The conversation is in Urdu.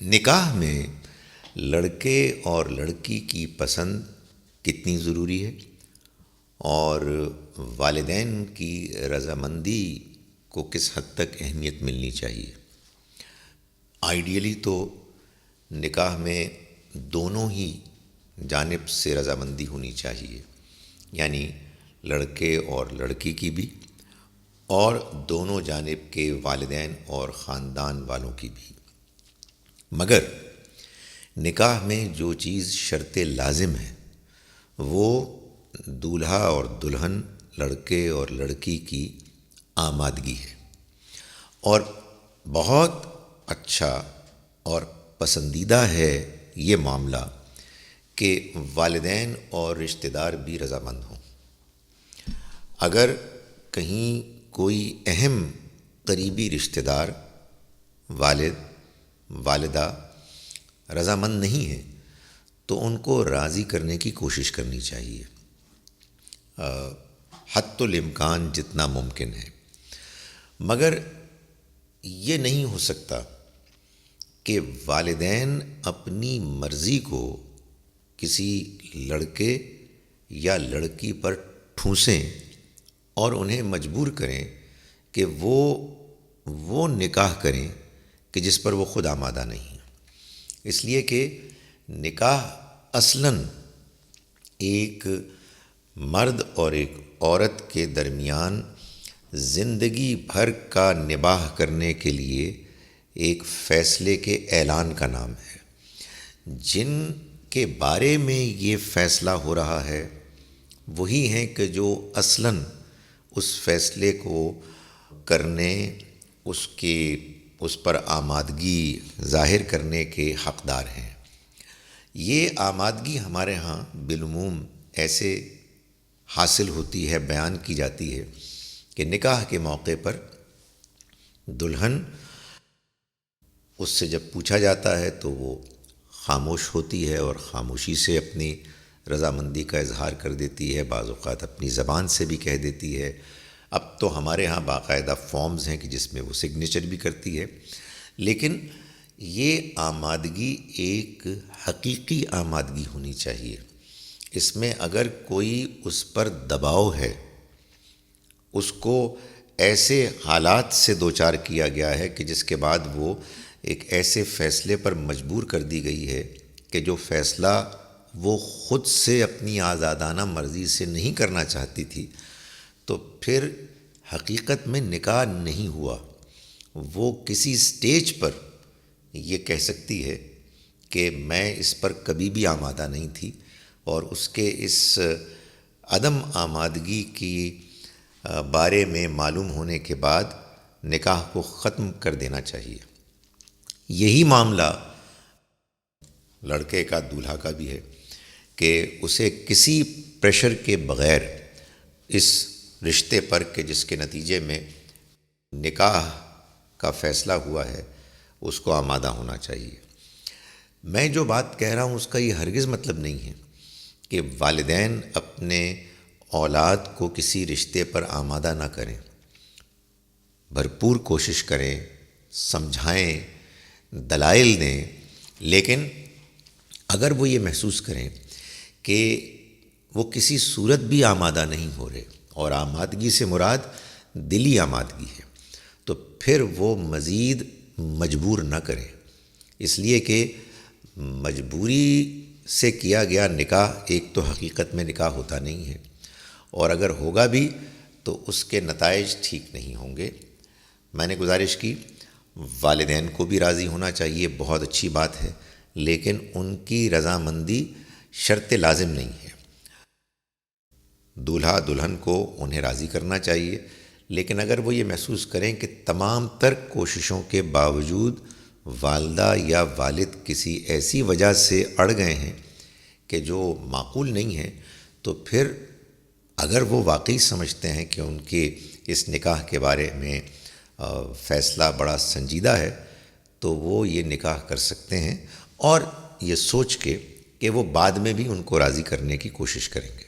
نکاح میں لڑکے اور لڑکی کی پسند کتنی ضروری ہے اور والدین کی رضامندی کو کس حد تک اہمیت ملنی چاہیے؟ آئیڈیلی تو نکاح میں دونوں ہی جانب سے رضامندی ہونی چاہیے، یعنی لڑکے اور لڑکی کی بھی اور دونوں جانب کے والدین اور خاندان والوں کی بھی۔ مگر نکاح میں جو چیز شرط لازم ہے وہ دولہا اور دلہن، لڑکے اور لڑکی کی آمادگی ہے، اور بہت اچھا اور پسندیدہ ہے یہ معاملہ کہ والدین اور رشتہ دار بھی رضامند ہوں۔ اگر کہیں کوئی اہم قریبی رشتہ دار، والد والدہ رضامند نہیں ہے تو ان کو راضی کرنے کی کوشش کرنی چاہیے، حتی الامکان جتنا ممکن ہے۔ مگر یہ نہیں ہو سکتا کہ والدین اپنی مرضی کو کسی لڑکے یا لڑکی پر ٹھونسیں اور انہیں مجبور کریں کہ وہ نکاح کریں کہ جس پر وہ خود آمادہ نہیں، اس لیے کہ نکاح اصلاً ایک مرد اور ایک عورت کے درمیان زندگی بھر کا نباہ کرنے کے لیے ایک فیصلے کے اعلان کا نام ہے۔ جن کے بارے میں یہ فیصلہ ہو رہا ہے وہی ہیں کہ جو اصلاً اس فیصلے کو کرنے، اس پر آمادگی ظاہر کرنے کے حقدار ہیں۔ یہ آمادگی ہمارے ہاں بالعموم ایسے حاصل ہوتی ہے، بیان کی جاتی ہے کہ نکاح کے موقع پر دلہن، اس سے جب پوچھا جاتا ہے تو وہ خاموش ہوتی ہے اور خاموشی سے اپنی رضامندی کا اظہار کر دیتی ہے، بعض اوقات اپنی زبان سے بھی کہہ دیتی ہے۔ اب تو ہمارے ہاں باقاعدہ فارمز ہیں کہ جس میں وہ سگنیچر بھی کرتی ہے، لیکن یہ آمادگی ایک حقیقی آمادگی ہونی چاہیے۔ اس میں اگر کوئی اس پر دباؤ ہے، اس کو ایسے حالات سے دوچار کیا گیا ہے کہ جس کے بعد وہ ایک ایسے فیصلے پر مجبور کر دی گئی ہے کہ جو فیصلہ وہ خود سے اپنی آزادانہ مرضی سے نہیں کرنا چاہتی تھی، تو پھر حقیقت میں نکاح نہیں ہوا۔ وہ کسی سٹیج پر یہ کہہ سکتی ہے کہ میں اس پر کبھی بھی آمادہ نہیں تھی، اور اس کے اس عدم آمادگی کی بارے میں معلوم ہونے کے بعد نکاح کو ختم کر دینا چاہیے۔ یہی معاملہ لڑکے کا، دولہا کا بھی ہے کہ اسے کسی پریشر کے بغیر اس رشتے پر کہ جس کے نتیجے میں نکاح کا فیصلہ ہوا ہے اس کو آمادہ ہونا چاہیے۔ میں جو بات کہہ رہا ہوں اس کا یہ ہرگز مطلب نہیں ہے کہ والدین اپنے اولاد کو کسی رشتے پر آمادہ نہ کریں، بھرپور کوشش کریں، سمجھائیں، دلائل دیں، لیکن اگر وہ یہ محسوس کریں کہ وہ کسی صورت بھی آمادہ نہیں ہو رہے، اور آمادگی سے مراد دلی آمادگی ہے، تو پھر وہ مزید مجبور نہ کریں، اس لیے کہ مجبوری سے کیا گیا نکاح ایک تو حقیقت میں نکاح ہوتا نہیں ہے، اور اگر ہوگا بھی تو اس کے نتائج ٹھیک نہیں ہوں گے۔ میں نے گزارش کی والدین کو بھی راضی ہونا چاہیے، بہت اچھی بات ہے، لیکن ان کی رضامندی شرط لازم نہیں ہے۔ دولہا دلہن کو انہیں راضی کرنا چاہیے، لیکن اگر وہ یہ محسوس کریں کہ تمام تر کوششوں کے باوجود والدہ یا والد کسی ایسی وجہ سے اڑ گئے ہیں کہ جو معقول نہیں ہے، تو پھر اگر وہ واقعی سمجھتے ہیں کہ ان کے اس نکاح کے بارے میں فیصلہ بڑا سنجیدہ ہے، تو وہ یہ نکاح کر سکتے ہیں، اور یہ سوچ کے کہ وہ بعد میں بھی ان کو راضی کرنے کی کوشش کریں گے۔